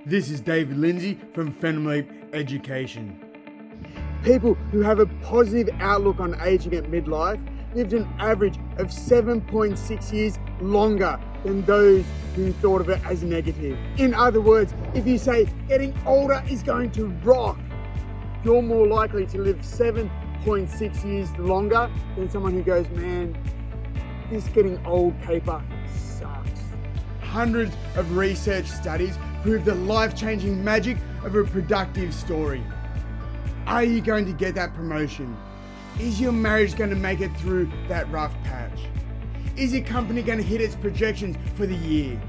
This is David Lindsay from Fenway Education. People who have a positive outlook on aging at midlife lived an average of 7.6 years longer than those who thought of it as negative. In other words, if you say getting older is going to rock, you're more likely to live 7.6 years longer than someone who goes, man, this getting old paper sucks. Hundreds of research studies prove the life-changing magic of a productive story. Are you going to get that promotion? Is your marriage going to make it through that rough patch? Is your company going to hit its projections for the year?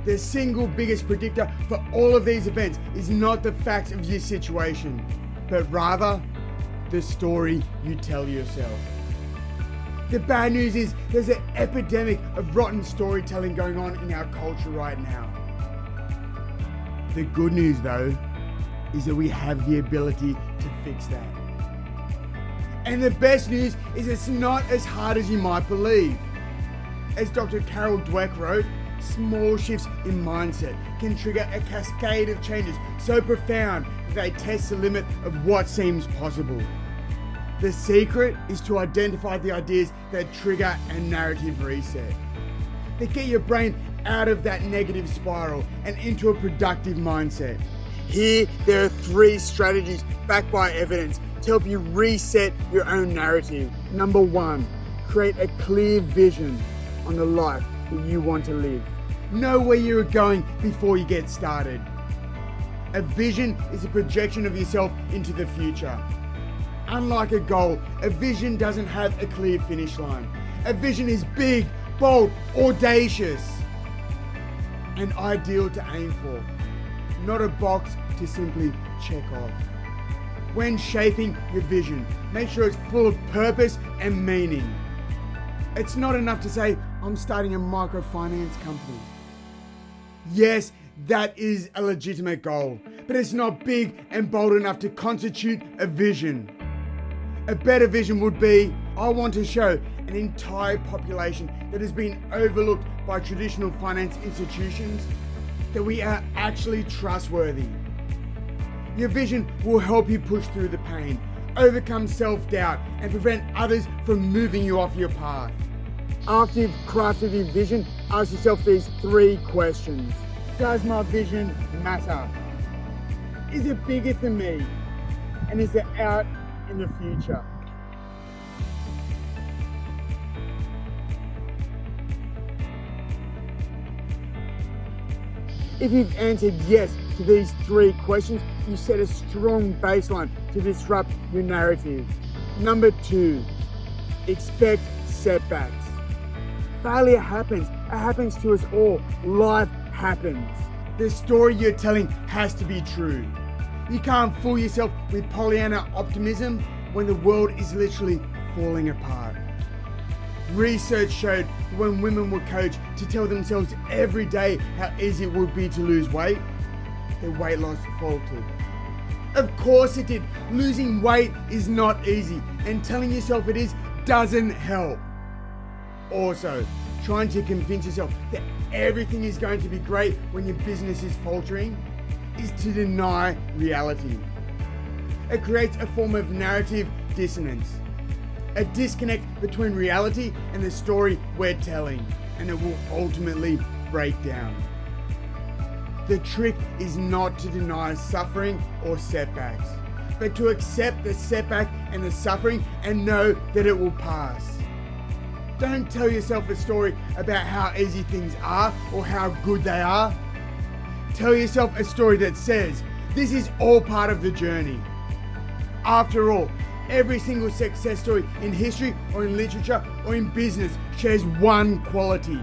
The single biggest predictor for all of these events is not the facts of your situation, but rather the story you tell yourself. The bad news is there's an epidemic of rotten storytelling going on in our culture right now. The good news though is that we have the ability to fix that. And the best news is it's not as hard as you might believe. As Dr. Carol Dweck wrote, small shifts in mindset can trigger a cascade of changes so profound that they test the limit of what seems possible. The secret is to identify the ideas that trigger a narrative reset, that get your brain out of that negative spiral and into a productive mindset. Here, there are 3 strategies backed by evidence to help you reset your own narrative. Number 1, create a clear vision on the life that you want to live. Know where you're going before you get started. A vision is a projection of yourself into the future. Unlike a goal, a vision doesn't have a clear finish line. A vision is big, bold, audacious, and ideal to aim for, not a box to simply check off. When shaping your vision, make sure it's full of purpose and meaning. It's not enough to say, I'm starting a microfinance company. Yes, that is a legitimate goal, but it's not big and bold enough to constitute a vision. A better vision would be, I want to show an entire population that has been overlooked by traditional finance institutions that we are actually trustworthy. Your vision will help you push through the pain, overcome self-doubt, and prevent others from moving you off your path. After you've crafted your vision, ask yourself these 3 questions. Does my vision matter? Is it bigger than me? And is it out in the future? If you've answered yes to these 3 questions, you set a strong baseline to disrupt your narrative. Number 2, expect setbacks. Failure happens. It happens to us all. Life happens. The story you're telling has to be true. You can't fool yourself with Pollyanna optimism when the world is literally falling apart. Research showed that when women were coached to tell themselves every day how easy it would be to lose weight, their weight loss faltered. Of course it did. Losing weight is not easy, and telling yourself it is doesn't help. Also, trying to convince yourself that everything is going to be great when your business is faltering is to deny reality. It creates a form of narrative dissonance, a disconnect between reality and the story we're telling, and it will ultimately break down. The trick is not to deny suffering or setbacks, but to accept the setback and the suffering and know that it will pass. Don't tell yourself a story about how easy things are or how good they are. Tell yourself a story that says, this is all part of the journey. After all, every single success story in history or in literature or in business shares one quality.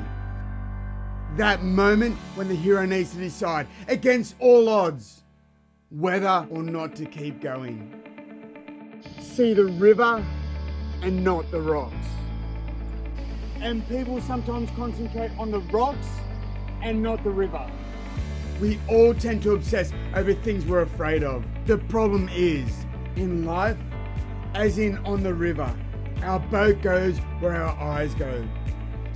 That moment when the hero needs to decide, against all odds, whether or not to keep going. See the river and not the rocks. And people sometimes concentrate on the rocks and not the river. We all tend to obsess over things we're afraid of. The problem is, in life, as in on the river, our boat goes where our eyes go.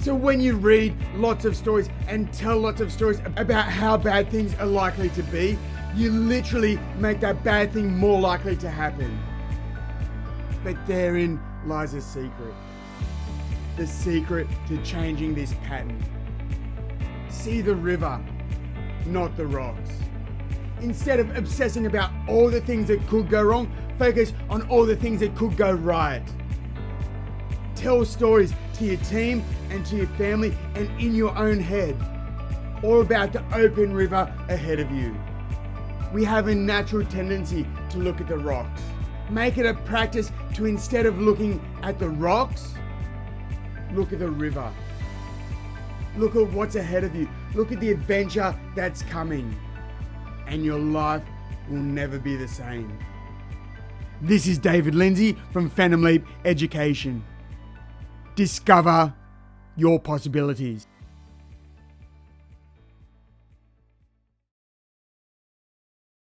So when you read lots of stories and tell lots of stories about how bad things are likely to be, you literally make that bad thing more likely to happen. But therein lies a secret. The secret to changing this pattern. See the river, not the rocks. Instead of obsessing about all the things that could go wrong, focus on all the things that could go right. Tell stories to your team and to your family and in your own head, all about the open river ahead of you. We have a natural tendency to look at the rocks. Make it a practice to, instead of looking at the rocks, look at the river. Look at what's ahead of you. Look at the adventure that's coming. And your life will never be the same. This is David Lindsay from Phantom Leap Education. Discover your possibilities.